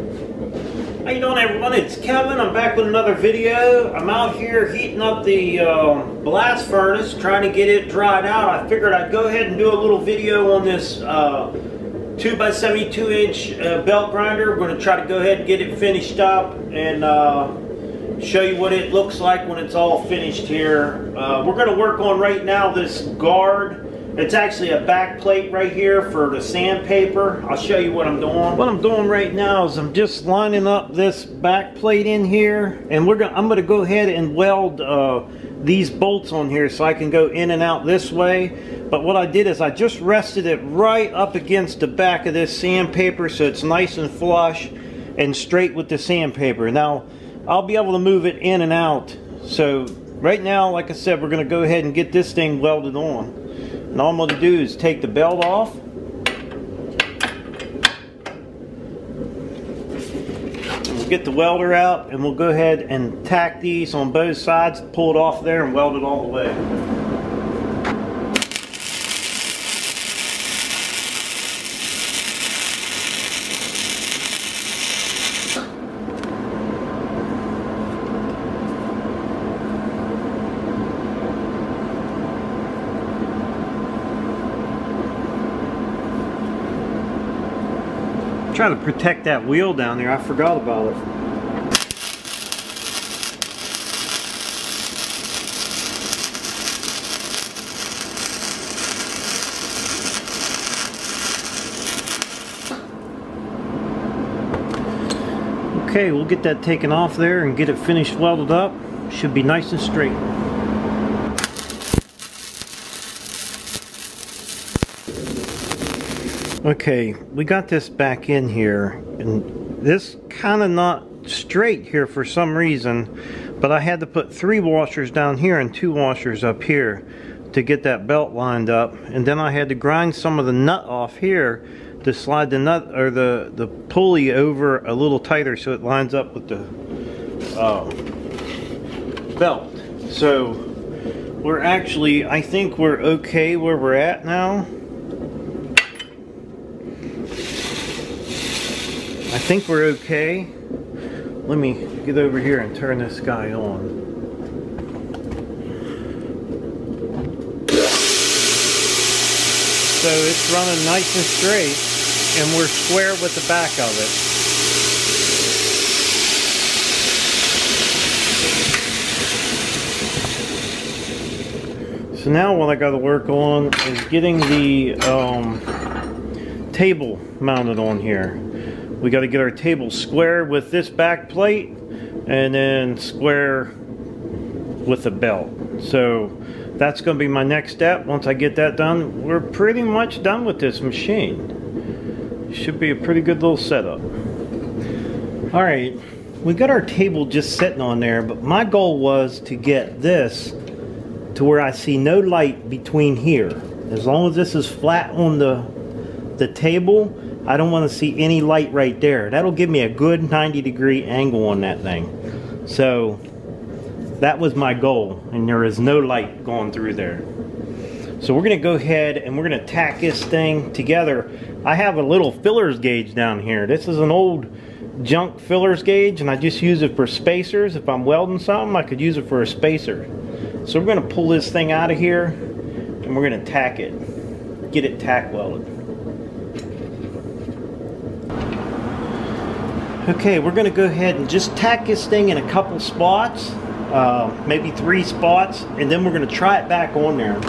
How you doing, everyone? It's Kevin. I'm back with another video. I'm out here heating up the blast furnace, trying to get it dried out. I figured I'd go ahead and do a little video on this 2x72 inch belt grinder. We're going to try to go ahead and get it finished up and show you what it looks like when it's all finished here. We're going to work on right now this guard. It's actually a back plate right here for the sandpaper. I'll show you what I'm doing. What I'm doing right now is I'm just lining up this back plate in here, and I'm gonna go ahead and weld these bolts on here so I can go in and out this way. But what I did is I just rested it right up against the back of this sandpaper so it's nice and flush and straight with the sandpaper. Now I'll be able to move it in and out. So right now, like I said, we're gonna go ahead and get this thing welded on. And all I'm going to do is take the belt off. And we'll get the welder out and we'll go ahead and tack these on both sides, pull it off there and weld it all the way. Try to protect that wheel down there. I forgot about it. Okay, we'll get that taken off there and get it finished welded up. Should be nice and straight. Okay, we got this back in here, and this kind of not straight here for some reason, but I had to put 3 washers down here and 2 washers up here to get that belt lined up, and then I had to grind some of the nut off here to slide the nut or the pulley over a little tighter so it lines up with the belt. So we're actually, I think we're okay where we're at now. I think we're okay. Let me get over here and turn this guy on. So it's running nice and straight, and we're square with the back of it. So now what I got to work on is getting the table mounted on here. We got to get our table square with this back plate and then square with the belt. So that's going to be my next step. Once I get that done, we're pretty much done with this machine. Should be a pretty good little setup. Alright, we got our table just sitting on there, but my goal was to get this to where I see no light between here. As long as this is flat on the table, I don't want to see any light right there. That'll give me a good 90-degree angle on that thing. So that was my goal, and there is no light going through there. So we're going to go ahead and we're going to tack this thing together. I have a little fillers gauge down here. This is an old junk fillers gauge, and I just use it for spacers. If I'm welding something, I could use it for a spacer. So we're going to pull this thing out of here and we're going to tack it, get it tack welded. Okay, we're going to go ahead and just tack this thing in a couple spots, maybe 3 spots, and then we're going to try it back on there.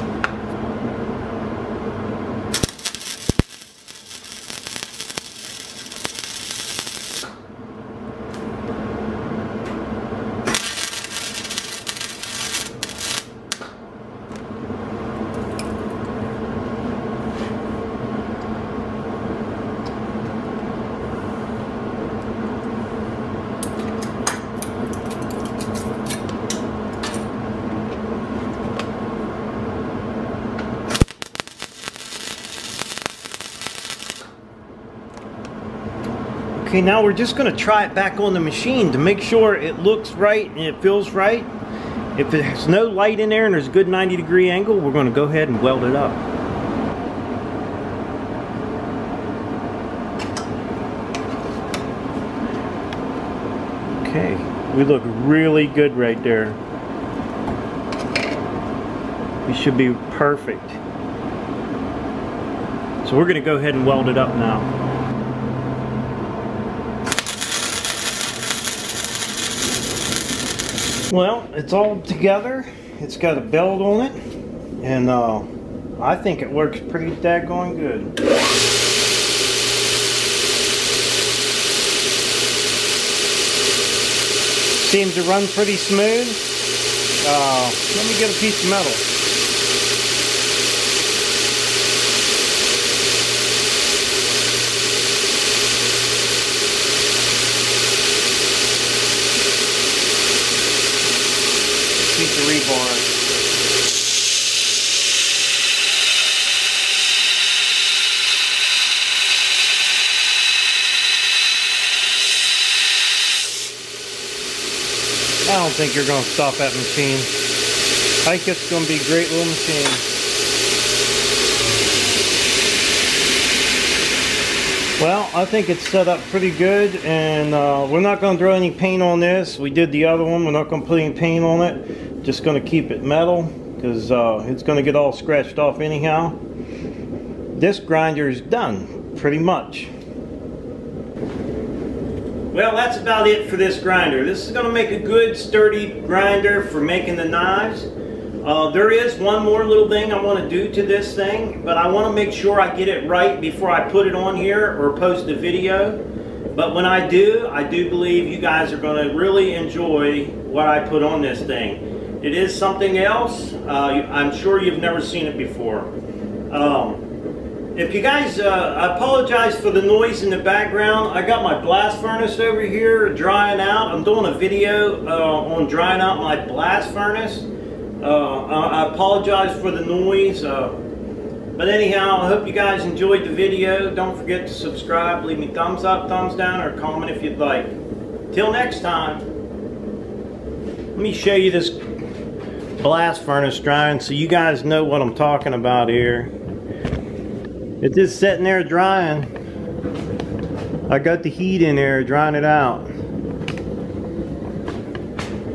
Okay, now we're just going to try it back on the machine to make sure it looks right and it feels right. If there's no light in there and there's a good 90-degree angle, we're going to go ahead and weld it up. Okay, we look really good right there. We should be perfect. So we're going to go ahead and weld it up now. Well, it's all together. It's got a belt on it, and I think it works pretty daggone good. Seems to run pretty smooth. Let me get a piece of metal. Piece of rebar. I don't think you're going to stop that machine. I think it's going to be a great little machine. Well, I think it's set up pretty good, and we're not going to throw any paint on this. We did the other one. We're not going to put any paint on it. Just going to keep it metal because it's going to get all scratched off anyhow. This grinder is done, pretty much. Well, that's about it for this grinder. This is going to make a good sturdy grinder for making the knives. There is one more little thing I want to do to this thing, but I want to make sure I get it right before I put it on here or post the video. But when I do believe you guys are going to really enjoy what I put on this thing. It is something else. I'm sure you've never seen it before. If you guys, I apologize for the noise in the background. I got my blast furnace over here drying out. I'm doing a video on drying out my blast furnace. I apologize for the noise. But anyhow, I hope you guys enjoyed the video. Don't forget to subscribe, leave me thumbs up, thumbs down, or comment if you'd like. Till next time. Let me show you this blast furnace drying so you guys know what I'm talking about here. It's just sitting there drying. I got the heat in there drying it out.